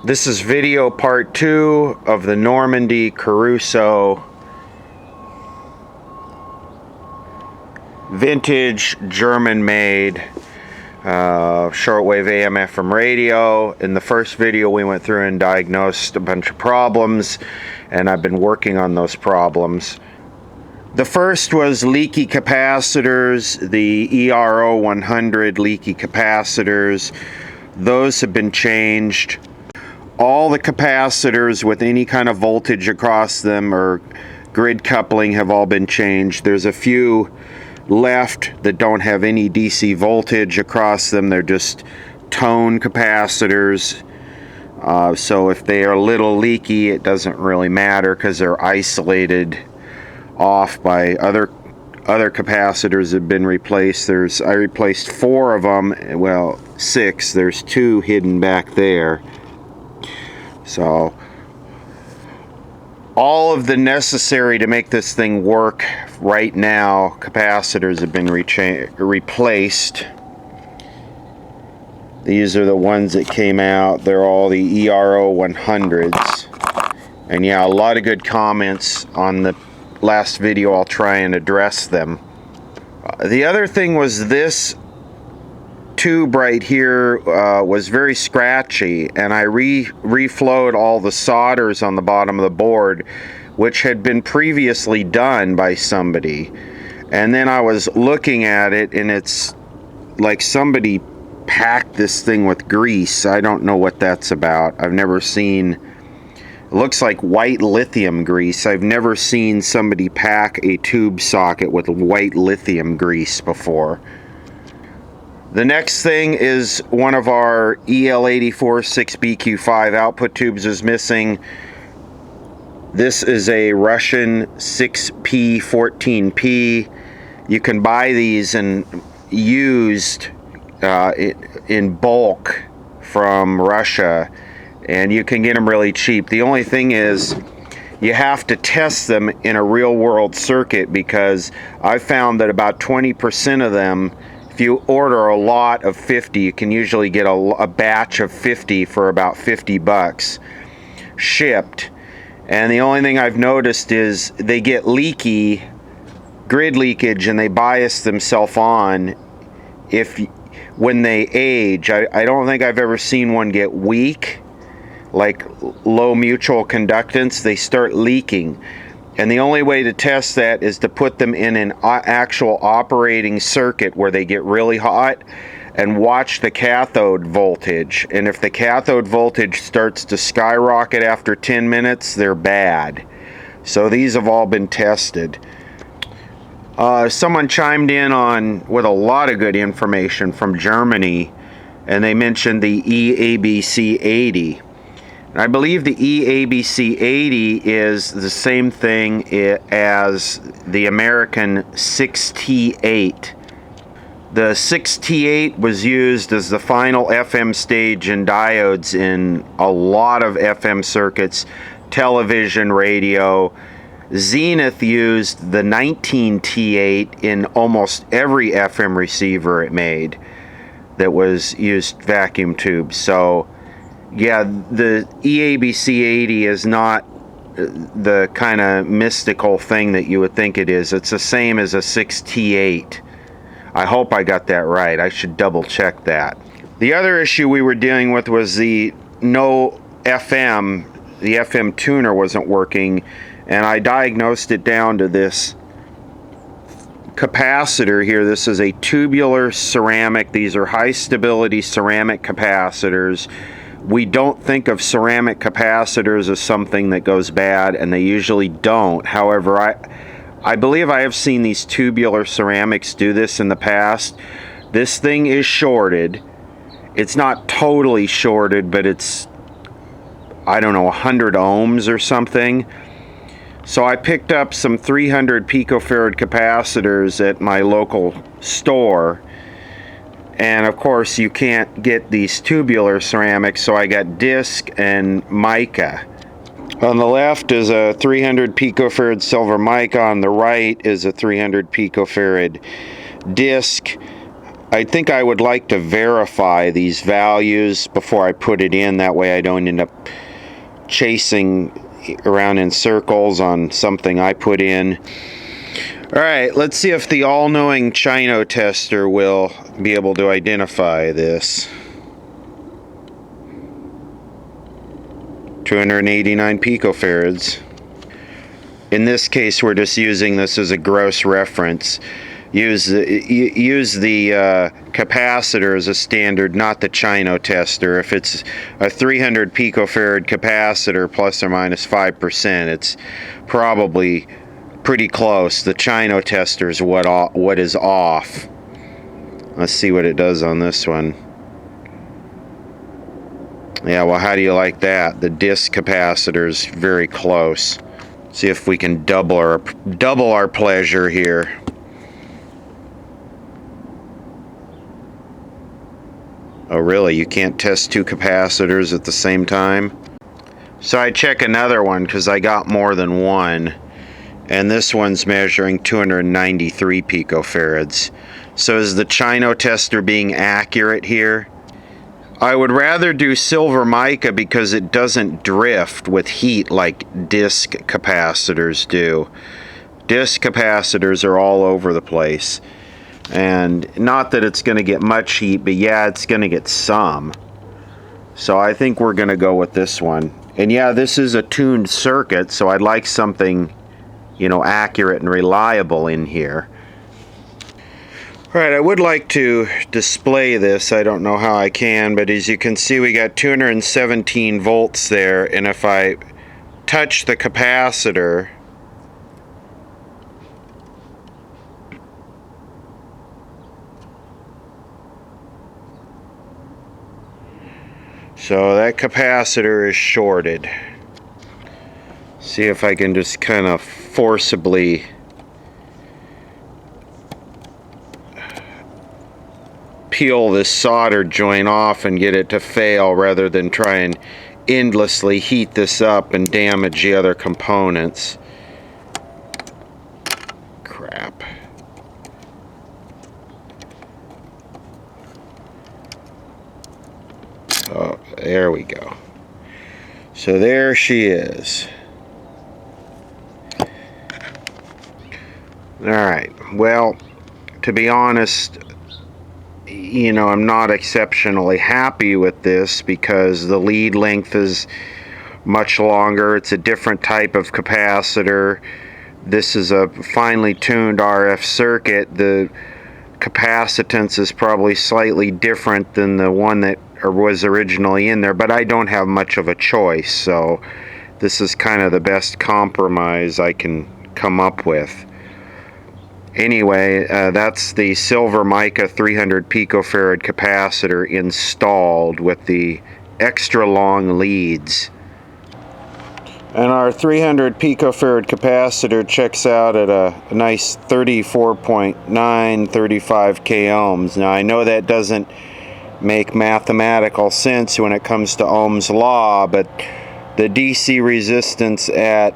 This is video part 2 of the Nordmende Caruso vintage German-made shortwave AM/FM radio. In the first video we went through and diagnosed a bunch of problems, and I've been working on those problems. The first was leaky capacitors, the ERO 100 leaky capacitors. Those have been changed. All the capacitors with any kind of voltage across them or grid coupling have all been changed. There's a few left that don't have any DC voltage across them. They're just tone capacitors. So if they are a little leaky, it doesn't really matter because they're isolated off by other capacitors that have been replaced. I replaced 4 of them, well 6. There's 2 hidden back there. So all of the necessary to make this thing work right now, capacitors have been replaced. These are the ones that came out. They're all the ERO 100s. And yeah, a lot of good comments on the last video. I'll try and address them. The other thing was this tube right here was very scratchy, and I reflowed all the solders on the bottom of the board, which had been previously done by somebody. And then I was looking at it, and it's like somebody packed this thing with grease. I don't know what that's about. I've never seen, it looks like white lithium grease. I've never seen somebody pack a tube socket with white lithium grease before. The next thing is one of our EL84 6BQ5 output tubes is missing. This is a Russian 6P14P. You can buy these and used in bulk from Russia, and you can get them really cheap. The only thing is you have to test them in a real world circuit, because I found that about 20% of them, if you order a lot of 50, you can usually get a batch of 50 for about 50 bucks shipped. And the only thing I've noticed is they get leaky, grid leakage, and they bias themselves on when they age. I don't think I've ever seen one get weak, like low mutual conductance. They start leaking. And the only way to test that is to put them in an actual operating circuit where they get really hot and watch the cathode voltage. And if the cathode voltage starts to skyrocket after 10 minutes, they're bad. So these have all been tested. Someone chimed in with a lot of good information from Germany, and they mentioned the EABC80. I believe the EABC80 is the same thing as the American 6T8. The 6T8 was used as the final FM stage in diodes in a lot of FM circuits, television, radio. Zenith used the 19T8 in almost every FM receiver it made that was used vacuum tubes. So yeah, the EABC80 is not the kind of mystical thing that you would think it is. It's the same as a 6T8. I hope I got that right. I should double check that. The other issue we were dealing with was the no FM. The FM tuner wasn't working, and I diagnosed it down to this capacitor here. This is a tubular ceramic. These are high stability ceramic capacitors. We don't think of ceramic capacitors as something that goes bad, and they usually don't. However, I believe I have seen these tubular ceramics do this in the past. This thing is shorted. It's not totally shorted, but it's, I don't know, 100 ohms or something. So I picked up some 300 picofarad capacitors at my local store. And of course you can't get these tubular ceramics, so I got disc and mica. On the left is a 300 picofarad silver mica. On the right is a 300 picofarad disc. I think I would like to verify these values before I put it in. That way I don't end up chasing around in circles on something I put in. Alright, let's see if the all-knowing Chino tester will be able to identify this. 289 picofarads. In this case, we're just using this as a gross reference. Use the capacitor as a standard, not the Chino tester. If it's a 300 picofarad capacitor plus or minus 5%, it's probably pretty close. The Chino tester is what is off. Let's see what it does on this one. Yeah, well, how do you like that? The disc capacitor is very close. See if we can double our pleasure here. Oh, really? You can't test two capacitors at the same time? So I check another one because I got more than one. And this one's measuring 293 picofarads. So is the Chino tester being accurate here? I would rather do silver mica because it doesn't drift with heat like disc capacitors do. Disc capacitors are all over the place. And not that it's going to get much heat, but yeah, it's going to get some. So I think we're going to go with this one. And yeah, this is a tuned circuit, so I'd like something, you know, accurate and reliable in here. Alright, I would like to display this. I don't know how I can, but as you can see, we got 217 volts there, and if I touch the capacitor, so that capacitor is shorted. See if I can just kind of forcibly peel this solder joint off and get it to fail rather than try and endlessly heat this up and damage the other components. Crap. Oh, there we go. So there she is. Alright, well, to be honest, you know, I'm not exceptionally happy with this because the lead length is much longer. It's a different type of capacitor. This is a finely tuned RF circuit. The capacitance is probably slightly different than the one that was originally in there, but I don't have much of a choice, so this is kind of the best compromise I can come up with. Anyway, that's the silver mica 300 picofarad capacitor installed with the extra long leads. And our 300 picofarad capacitor checks out at a nice 34.935 k ohms. Now I know that doesn't make mathematical sense when it comes to Ohm's law, but the DC resistance at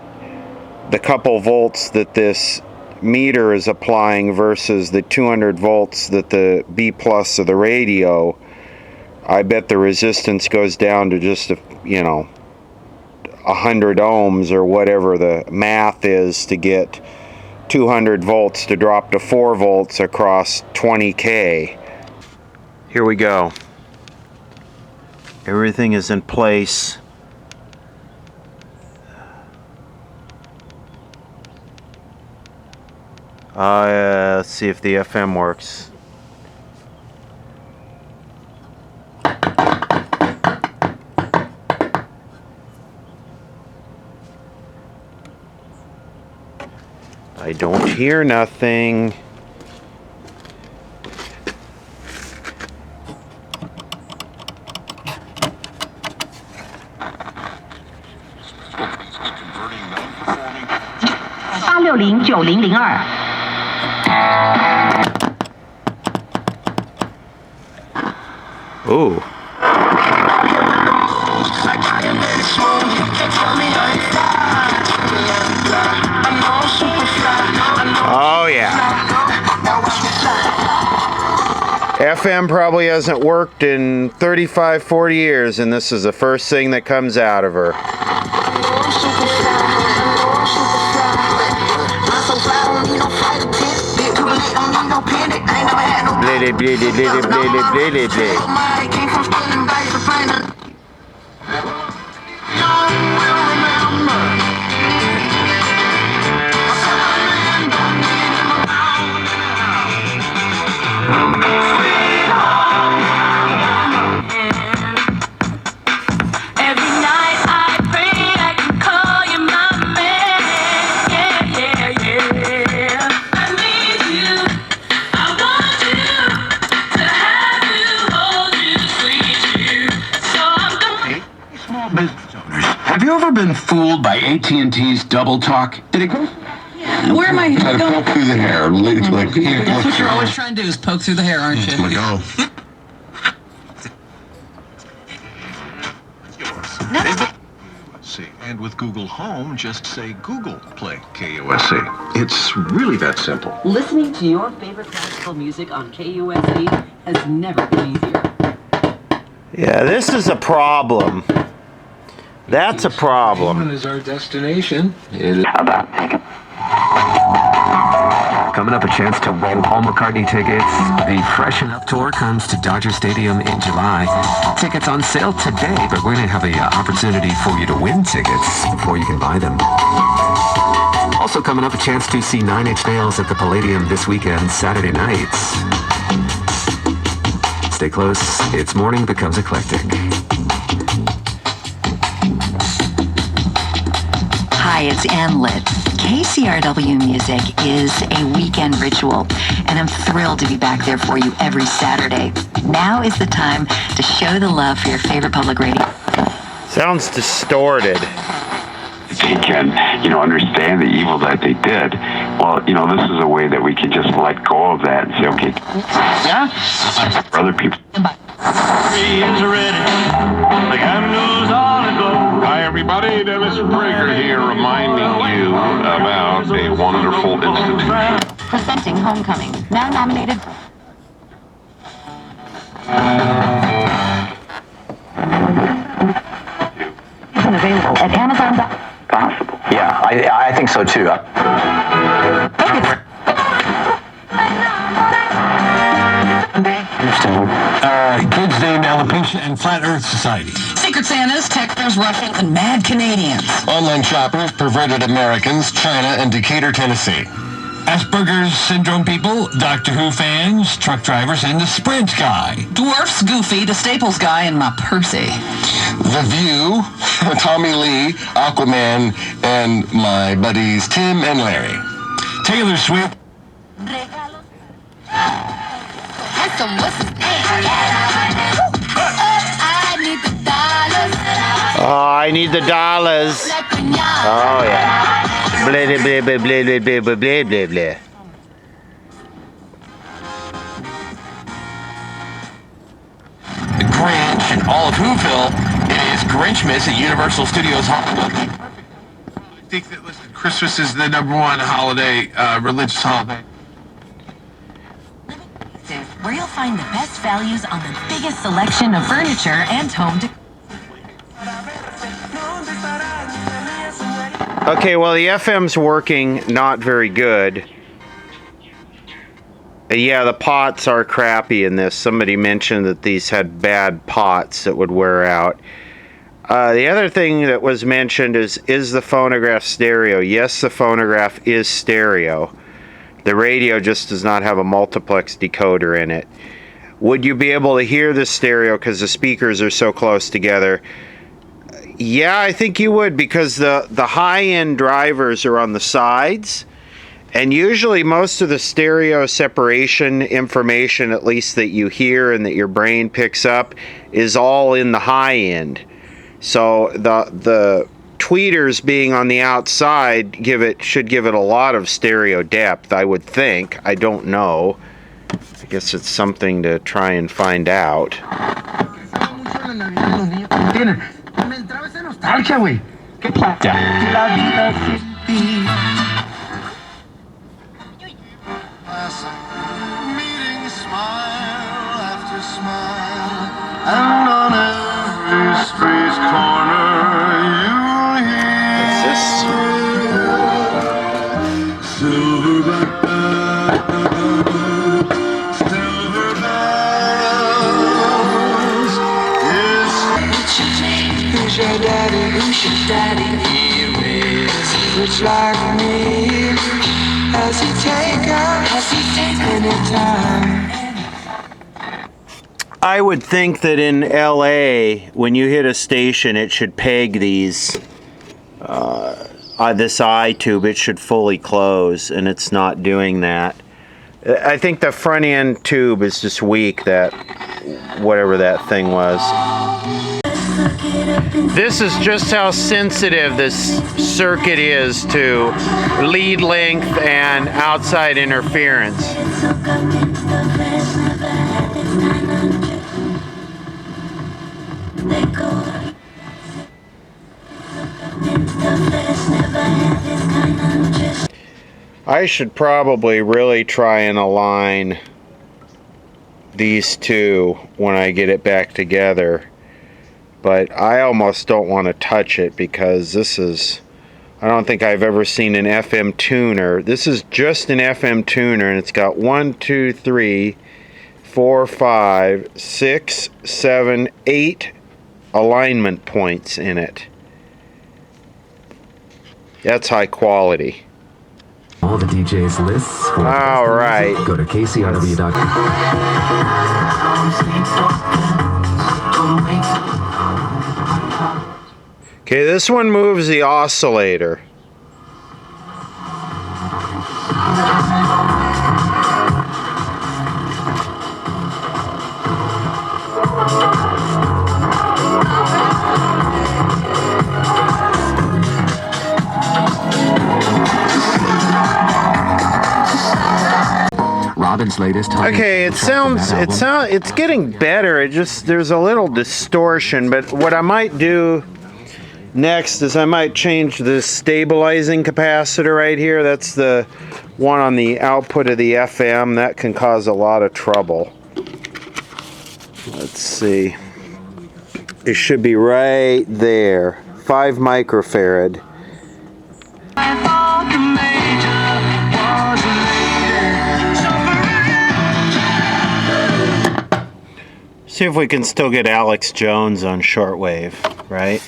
the couple volts that this meter is applying versus the 200 volts that the B plus of the radio, I bet the resistance goes down to just, you know, 100 ohms or whatever the math is to get 200 volts to drop to 4 volts across 20K. Here we go. Everything is in place. Let's see if the FM works. I don't hear nothing. Ooh. Oh yeah. FM probably hasn't worked in 35, 40 years, and this is the first thing that comes out of her. Blitty, blitty, blitty, blitty, blitty, blitty. Have you ever been fooled by AT&T's double talk? Did it go? Where am I Try to poke through the hair. That's what you're always trying to do, is poke through the hair, aren't you? Let go. And with Google Home, just say Google Play KUSC. It's really that simple. Listening to your favorite classical music on KUSC has never been easier. Yeah, this is a problem. That's a problem. Is our destination. Coming up, a chance to win Paul McCartney tickets. The Freshen Up Tour comes to Dodger Stadium in July. Tickets on sale today, but we're going to have an opportunity for you to win tickets before you can buy them. Also coming up, a chance to see Nine Inch Nails at the Palladium this weekend, Saturday nights. Stay close. It's Morning Becomes Eclectic. Hi, it's Ann Litt. KCRW Music is a weekend ritual, and I'm thrilled to be back there for you every Saturday. Now is the time to show the love for your favorite public radio. Sounds distorted. They can, understand the evil that they did. Well, this is a way that we can just let go of that and say, okay, yeah, for other people. Hi, everybody. Dennis Breaker here, reminding you about a wonderful institution. Presenting Homecoming, now nominated. Available at Amazon. Possible. Yeah, I think so too. Kids named Alopecia and Flat Earth Society. Secret Santas, Texans, Russians, and mad Canadians. Online shoppers, perverted Americans, China, and Decatur, Tennessee. Asperger's syndrome people, Doctor Who fans, truck drivers, and the Sprint guy. Dwarfs, Goofy, the Staples guy, and my Percy. The View, Tommy Lee, Aquaman, and my buddies Tim and Larry. Taylor Swift. Oh, I need the dollars. Oh, yeah. Blah, blah, blah, blah, blah, blah, blah, blah, blah, blah. The Grinch and all of Whoville. It is Grinchmas at Universal Studios Hollywood. I think that, listen, Christmas is the number one holiday, religious holiday. Where you'll find the best values on the biggest selection of furniture and home decor. Okay, well, the FM's working not very good. Yeah, the pots are crappy in this. Somebody mentioned that these had bad pots that would wear out. The other thing that was mentioned is the phonograph stereo? Yes, the phonograph is stereo. The radio just does not have a multiplex decoder in it. Would you be able to hear the stereo because the speakers are so close together? Yeah, I think you would, because the high-end drivers are on the sides, and usually most of the stereo separation information, at least that you hear and that your brain picks up, is all in the high end. So the tweeters being on the outside should give it a lot of stereo depth, I would think. I don't know. I guess it's something to try and find out. And on every street corner you hear silver bells, silver bells. What's your name? Who's your daddy? Who's your daddy? He is rich like me. Has he taken any time? I would think that in LA, when you hit a station, it should peg these, this eye tube, it should fully close, and it's not doing that. I think the front end tube is just weak, that, whatever that thing was. This is just how sensitive this circuit is to lead length and outside interference. I should probably really try and align these two when I get it back together, but I almost don't want to touch it because this is, I don't think I've ever seen an FM tuner. This is just an FM tuner, and it's got 1, 2, 3, 4, 5, 6, 7, 8 alignment points in it. That's high quality. All the DJs lists for all right. Music, go to kcrw.com. Okay, this one moves the oscillator. Robin's latest. Okay, it's getting better. It just, there's a little distortion, but what I might do next is I might change the stabilizing capacitor right here. That's the one on the output of the FM. That can cause a lot of trouble. Let's see. It should be right there. 5 microfarad. See if we can still get Alex Jones on shortwave, right?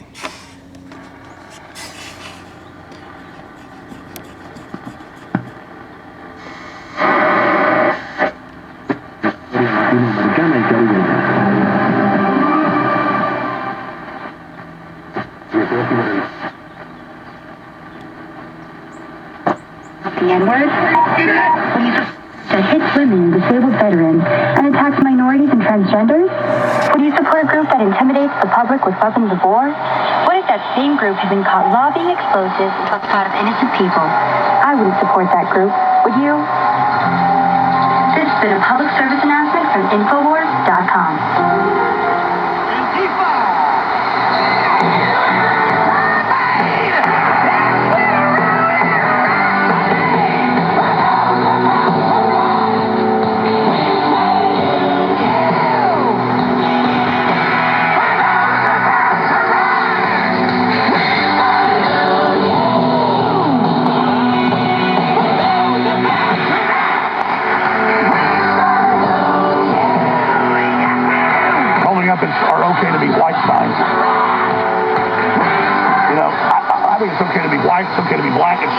The N-word? That hits women, disabled veterans, and attacks minorities and transgenders? Would you support a group that intimidates the public with weapons of war? What if that same group had been caught lobbying explosives and took part of innocent people? I wouldn't support that group, would you? This has been a public service announcement from Infowars.com. Are okay to be white signs. You know, I think it's okay to be white, it's okay to be black, it's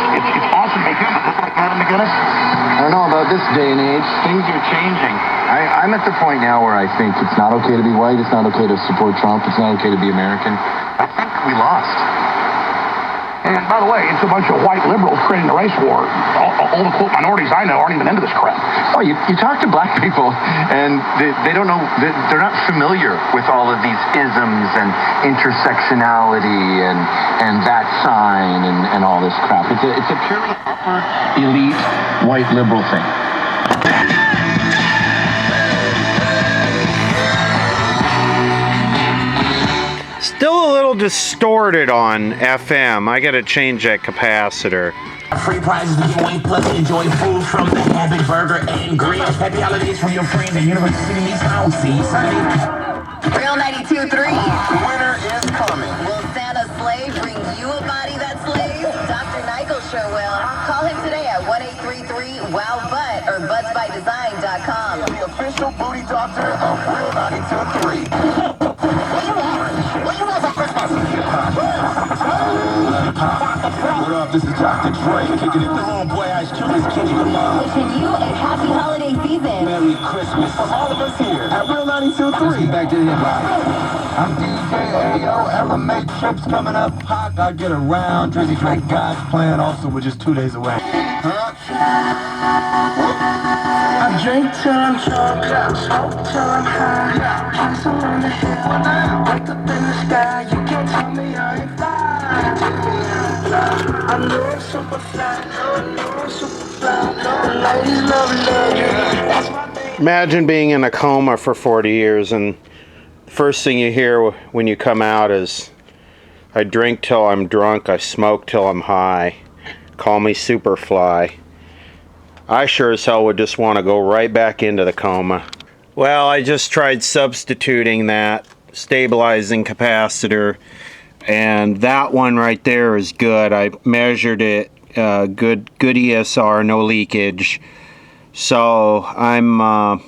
awesome to be human, just like Adam McGinnis. I don't know about this day and age. Things are changing. I'm at the point now where I think it's not okay to be white, it's not okay to support Trump, it's not okay to be American. I think we lost. And by the way, it's a bunch of white liberals creating the race war. All the quote minorities I know aren't even into this crap. Oh, you talk to black people, and they don't know, they're not familiar with all of these isms and intersectionality and that sign and all this crap. It's a purely upper elite white liberal thing. Still a little distorted on FM. I gotta change that capacitor. Free prizes to give away, plus enjoy food from the Habit Burger and Grill. Happy holidays from your friends at University East House. Real 92.3. The winner is coming. Will Santa's sleigh bring you a body that slays? Dr. Nichol sure will. Call him today at 1-833-WOW-BUTT or buttsbydesign.com. The official booty doctor of Real 92.3. What you want for Christmas? What up? This is Dr. Dre. Kicking it the homeboy Ice Cube is Kenny Lamar. Wishing you a happy holiday season. Merry Christmas for all of us here at Real 92.3. Back to the hip-hop. I'm DJ Ayo, LMA trips coming up. Hot, I get around. Drizzy Drake God's playing also, we're just 2 days away. I drink till I'm drunk, smoke till I'm high, castle on the hill, wake up in the sky, you can't tell me I ain't fly. I know I'm super fly, I know I'm super fly, the ladies love luxury, that's my thing. Imagine being in a coma for 40 years and the first thing you hear when you come out is, I drink till I'm drunk, I smoke till I'm high, call me Superfly. I sure as hell would just want to go right back into the coma. Well, I just tried substituting that stabilizing capacitor, and that one right there is good. I measured it, good ESR, no leakage. So I'm at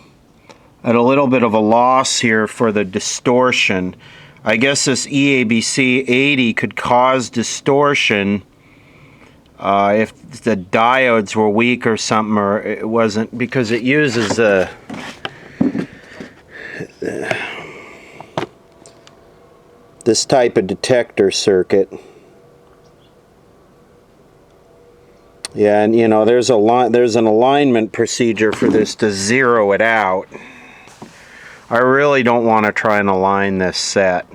a little bit of a loss here for the distortion. I guess this EABC 80 could cause distortion if the diodes were weak or something, or it wasn't, because it uses this type of detector circuit. Yeah, and you know, there's an alignment procedure for this to zero it out. I really don't want to try and align this set.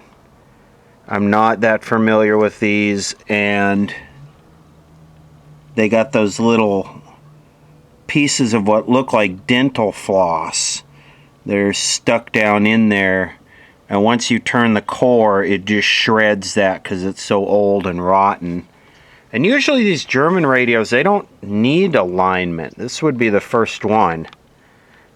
I'm not that familiar with these, and they got those little pieces of what look like dental floss. They're stuck down in there, and once you turn the core, it just shreds that because it's so old and rotten. And usually these German radios, they don't need alignment. This would be the first one,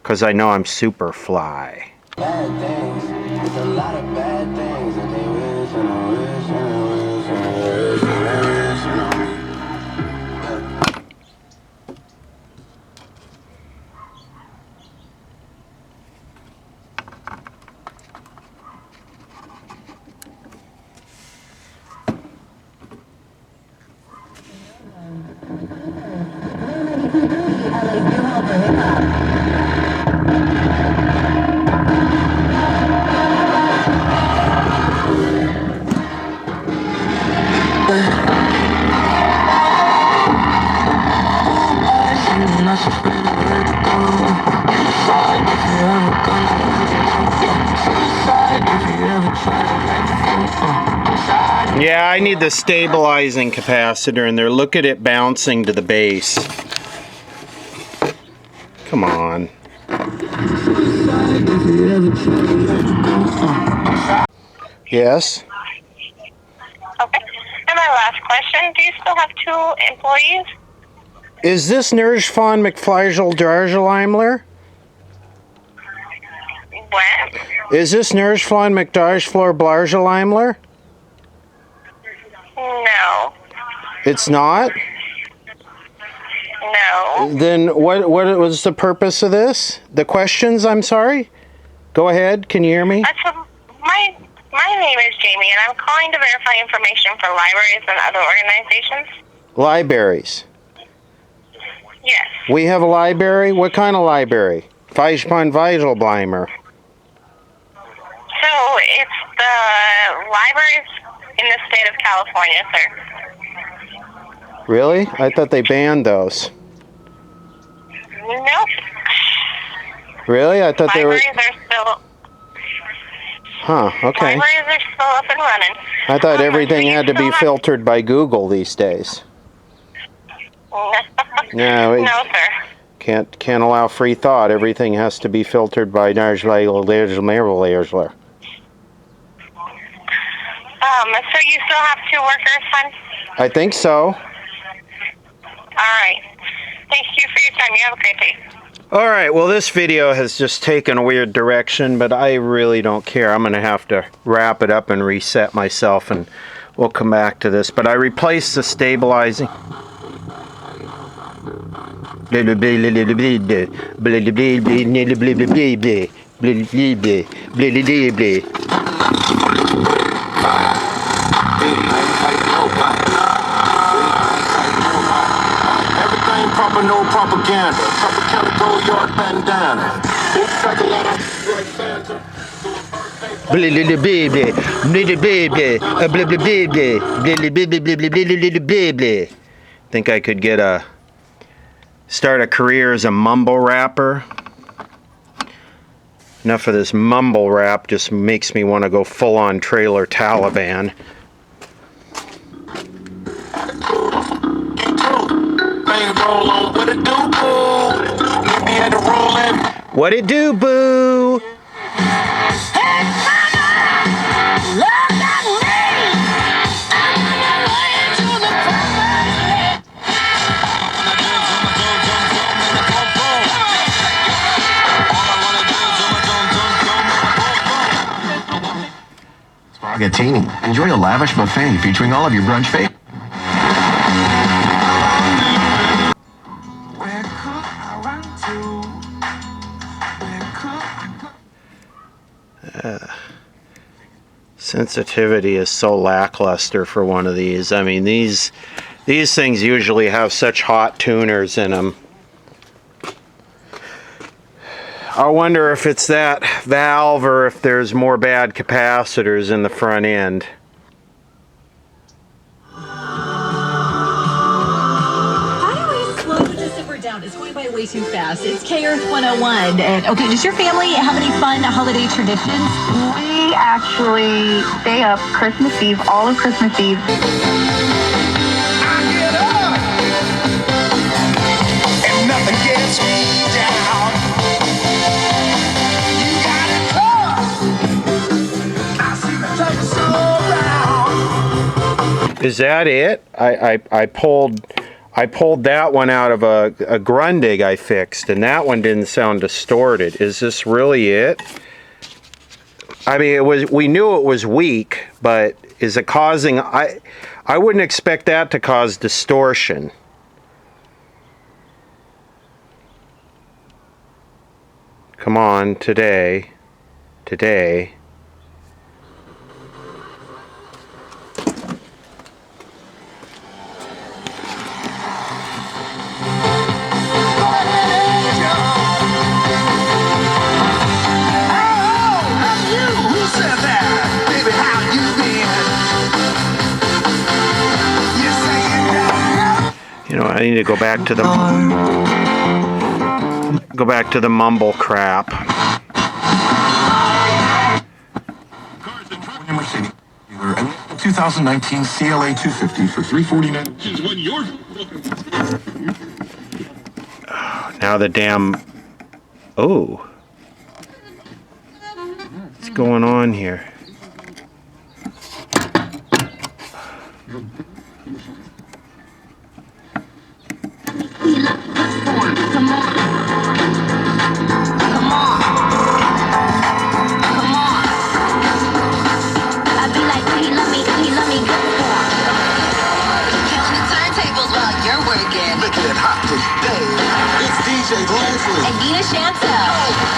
because I know I'm super fly. Bad things, it's a lot of bad things, and they wish and I wish and I wish and I wish and I wish and I wish. Yeah, I need the stabilizing capacitor in there. Look at it bouncing to the base. Come on. Yes? Okay. And my last question, do you still have 2 employees? Is this Nurj von McFleigel Darjelimler? What? Is this Nurj von McDarjflor Blarjelimler? No. It's not? No. Then what was the purpose of this? The questions, I'm sorry? Go ahead, can you hear me? My name is Jamie, and I'm calling to verify information for libraries and other organizations. Libraries. Yes. We have a library? What kind of library? Feischmann Weiselbleimer. So it's the libraries in the state of California, sir. Really? I thought they banned those. Nope. Really? I thought they were... Libraries are still... Huh, okay. Libraries are still up and running. I thought everything had to be filtered by Google these days. No, No, sir. Can't allow free thought. Everything has to be filtered by Darjeeling. So you still have 2 workers, hon? I think so. All right. Thank you for your time. You have a great day. Alright, well this video has just taken a weird direction, but I really don't care. I'm going to have to wrap it up and reset myself, and we'll come back to this. But I replaced the stabilizing. Everything proper, no propaganda. Proper chemical, yard bandana. Think I could get start a career as a mumble rapper. Enough of this mumble rap, just makes me want to go full on trailer Taliban. What it do, boo? Spaghettini. Enjoy a lavish buffet featuring all of your brunch favorites. Sensitivity is so lackluster for one of these. I mean, these things usually have such hot tuners in them. I wonder if it's that valve or if there's more bad capacitors in the front end. How do we slow this zipper down? It's going by way too fast. It's K-Earth 101. And okay, does your family have any fun holiday traditions? We actually stay up Christmas Eve, all of Christmas Eve. And nothing gets me down. Is that it? I pulled that one out of a Grundig I fixed, and that one didn't sound distorted. Is this really it? I mean, we knew it was weak, but is it causing... I wouldn't expect that to cause distortion. Come on, today. You know, I need to go back to the mumble crap. 2019 CLA 250 for $349. Now the damn... Oh. What's going on here?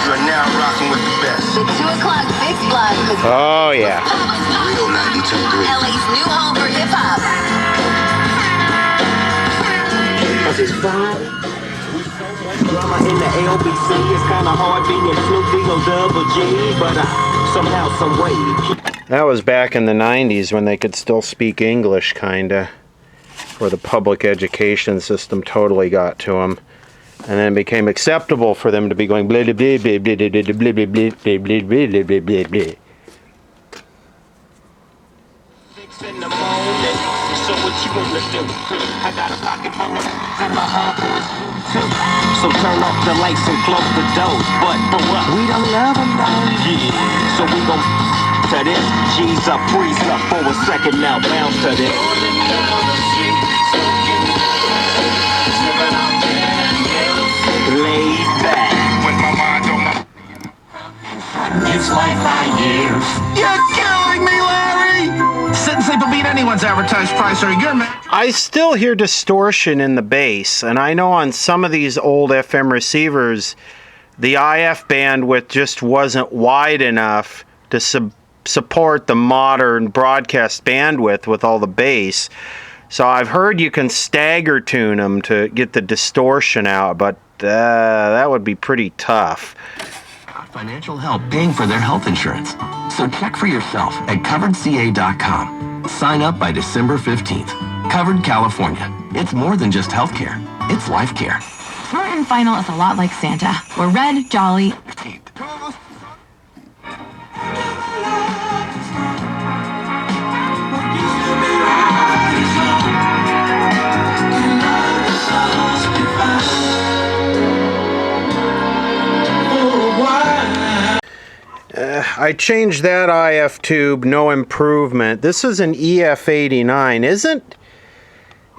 You're now rocking with the best. The 2 o'clock Fix Blog. Oh, yeah. Real 92.3. LA's new home for hip hop. It's Friday. Drama in the LBC. It's kind of hard being Snoop D or Double G, but somehow, some way. That was back in the 90s when they could still speak English, kinda. Where the public education system totally got to them. And then it became acceptable for them to be going blah blah blah blah blah blah blah blah blah blah blah blah blah blah blah. So what you wanna do? I got a pocket full of so turn off the lights and close the doors. But for what? We don't love them though. Yeah. So we gon' to this. G's up, freeze up for a second now. Bounce to this. Laid back. It's like 5 years. You're killing me, Larry! Sit and sleep will beat anyone's advertised price, or you're mad. I still hear distortion in the bass, and I know on some of these old FM receivers, the IF bandwidth just wasn't wide enough to support the modern broadcast bandwidth with all the bass. So I've heard you can stagger tune them to get the distortion out, but that would be pretty tough. Financial help paying for their health insurance. So check for yourself at coveredca.com. Sign up by December 15th. Covered California. It's more than just healthcare. It's life care. Smart and Final is a lot like Santa. We're red, jolly. I changed that IF tube, no improvement. This is an EF89. Isn't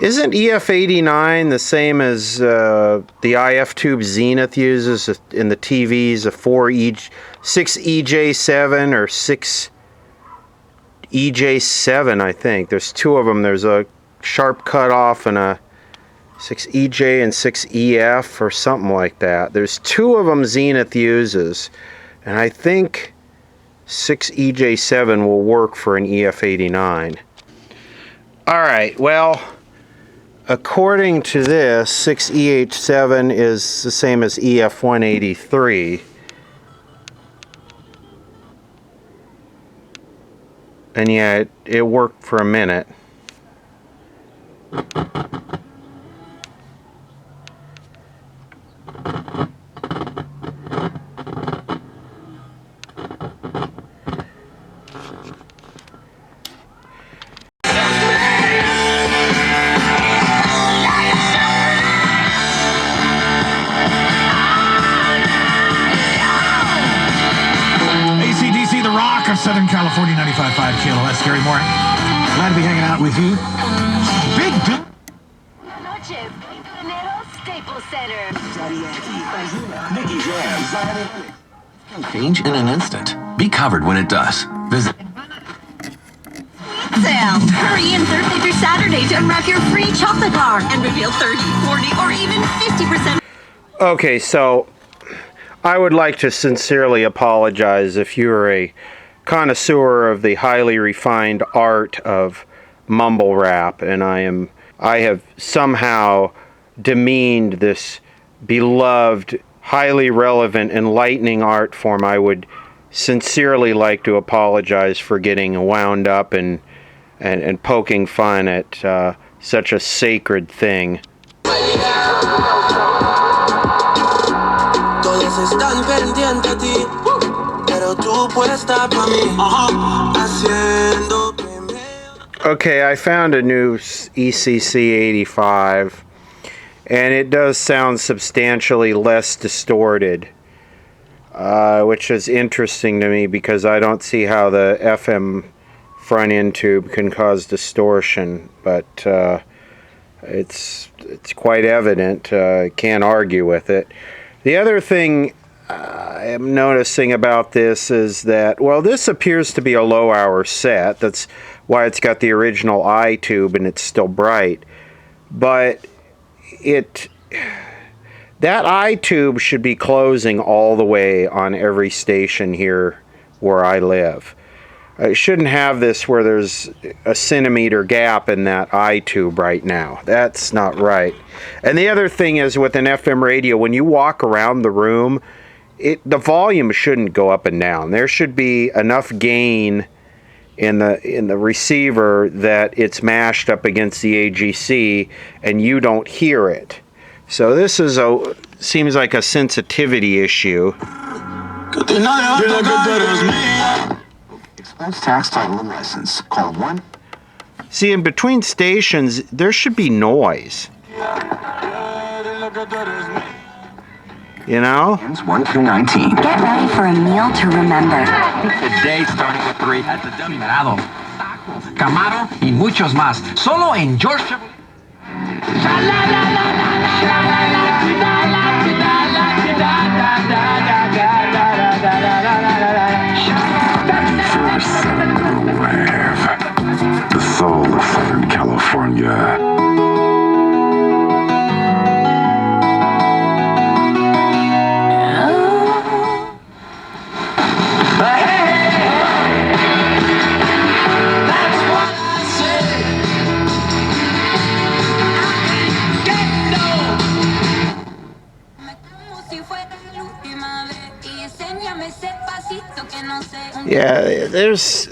EF89 the same as the IF tube Zenith uses in the TVs, a 6 EJ7 or 6 EJ7, I think. There's two of them. There's a sharp cutoff and a 6 EJ and 6 EF or something like that. There's two of them Zenith uses, and I think 6 EJ7 will work for an EF89. Alright, well, according to this, 6 EH7 is the same as EF183. And yeah, it worked for a minute. ACDC, The Rock of Southern California, 95.5 KLOS. Gary Moore, glad to be hanging out with you. Big dude. Staples Center. Change in an instant. Be covered when it does. Visit Sale. Hurry in Thursday through Saturday to unwrap your free chocolate bar and reveal 30, 40, or even 50%. Okay, so I would like to sincerely apologize if you're a connoisseur of the highly refined art of mumble rap, and I have somehow demeaned this beloved, highly relevant, enlightening art form. I would sincerely like to apologize for getting wound up and poking fun at such a sacred thing. Están pendientes a ti, pero tú puedes estar para mí, haciendo. Okay, I found a new ECC 85, and it does sound substantially less distorted, which is interesting to me because I don't see how the FM front end tube can cause distortion, but it's quite evident. Can't argue with it. The other thing I'm noticing about this is that, well, this appears to be a low-hour set. That's why it's got the original I tube and it's still bright. But that I tube should be closing all the way on every station here where I live. It shouldn't have this where there's a centimeter gap in that I tube right now. That's not right. And the other thing is with an FM radio, when you walk around the room, the volume shouldn't go up and down. There should be enough gain in the receiver that it's mashed up against the AGC and you don't hear it. So this seems like a sensitivity issue. Expense tax title and license. Call 1. See, in between stations, there should be noise. You know? 1 through 19. Get ready for a meal to remember. Today, starting at 3 at the Dorado, Camaro y muchos más. Solo en George Chevrolet. Yeah, there's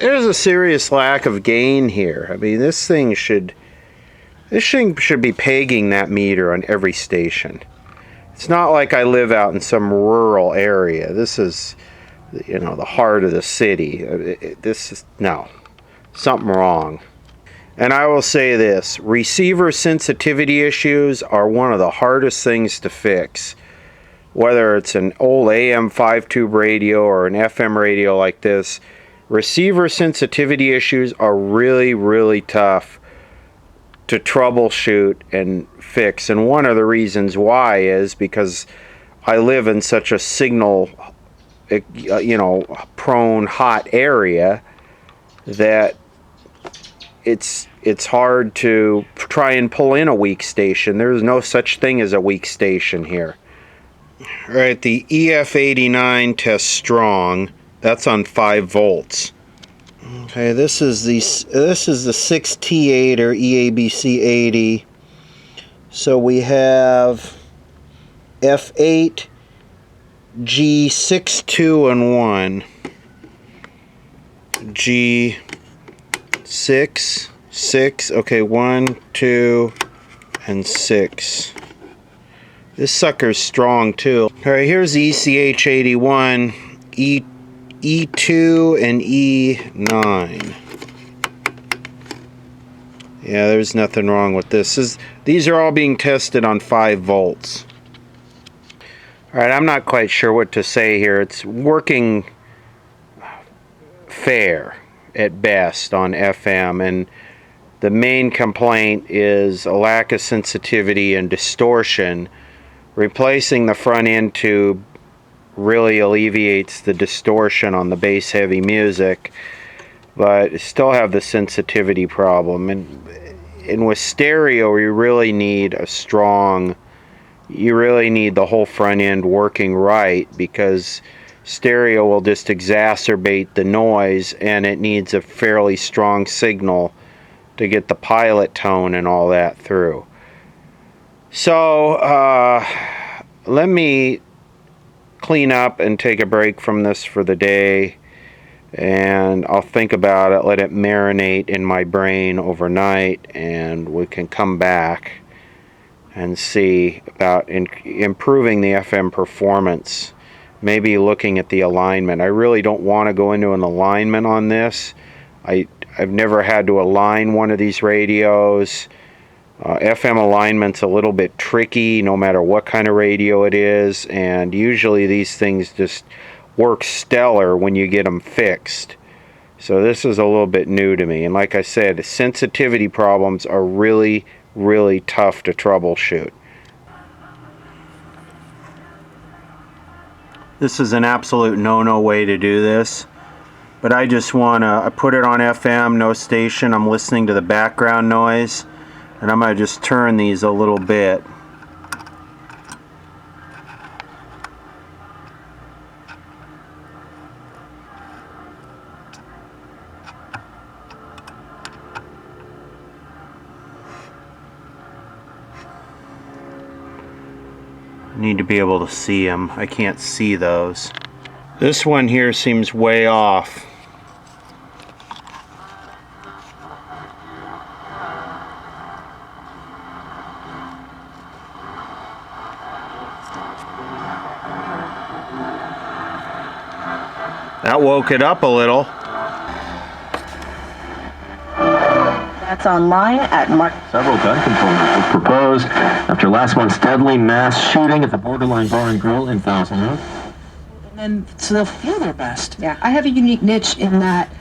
a serious lack of gain here. I mean, this thing should be pegging that meter on every station. It's not like I live out in some rural area. This is, the heart of the city. This is, no, something wrong. And I will say this, receiver sensitivity issues are one of the hardest things to fix. Whether it's an old AM 5-tube radio or an FM radio like this, receiver sensitivity issues are really, really tough to troubleshoot and fix. And one of the reasons why is because I live in such a signal, prone hot area that it's hard to try and pull in a weak station. There's no such thing as a weak station here. All right, the EF89 tests strong. That's on 5 volts. Okay, this is the 6T8 or EABC 80. So we have F8, G6, 2, and 1. G6, 6. Okay, 1, 2, and 6. This sucker's strong too. All right, here's ECH 81, E2, and E9. Yeah, there's nothing wrong with this. These are all being tested on 5 volts. All right, I'm not quite sure what to say here. It's working fair at best on FM, and the main complaint is a lack of sensitivity and distortion. Replacing the front end tube really alleviates the distortion on the bass heavy music, but still have the sensitivity problem. And with stereo, you really need the whole front end working right, because stereo will just exacerbate the noise, and it needs a fairly strong signal to get the pilot tone and all that through. So let me clean up and take a break from this for the day, and I'll think about it, let it marinate in my brain overnight, and we can come back and see about improving the FM performance, maybe looking at the alignment. I really don't want to go into an alignment on this. I've never had to align one of these radios. FM alignment's a little bit tricky no matter what kind of radio it is, and usually these things just work stellar when you get them fixed. So this is a little bit new to me, and like I said, sensitivity problems are really, really tough to troubleshoot. This is an absolute no-no way to do this, but I just want to, I put it on FM, no station, I'm listening to the background noise, and I'm going to just turn these a little bit. I need to be able to see them. I can't see those. This one here seems way off. That woke it up a little. That's online at Mark. Several gun control methods proposed after last month's deadly mass shooting at the Borderline Bar and Grill in Thousand Oaks. And so they'll feel their best. Yeah, I have a unique niche in that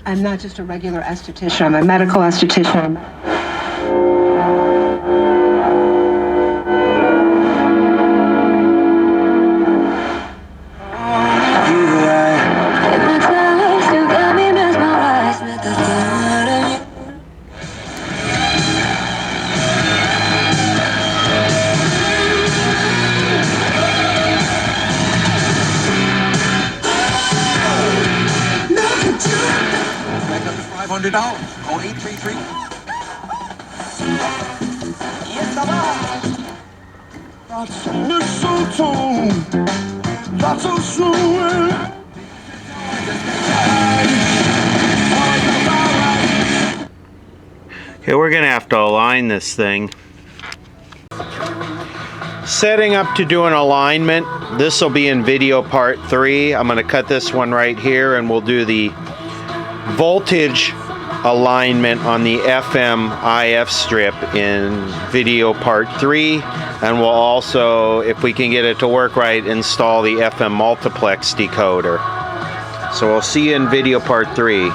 I'm not just a regular esthetician, I'm a medical esthetician. $500. Call 833. That's mistletoe. That's a swing. Okay, we're gonna have to align this thing. Setting up to do an alignment. This will be in video part 3. I'm gonna cut this one right here and we'll do the voltage alignment on the FM IF strip in video part 3. And we'll also, if we can get it to work right, install the FM multiplex decoder. So we'll see you in video part 3.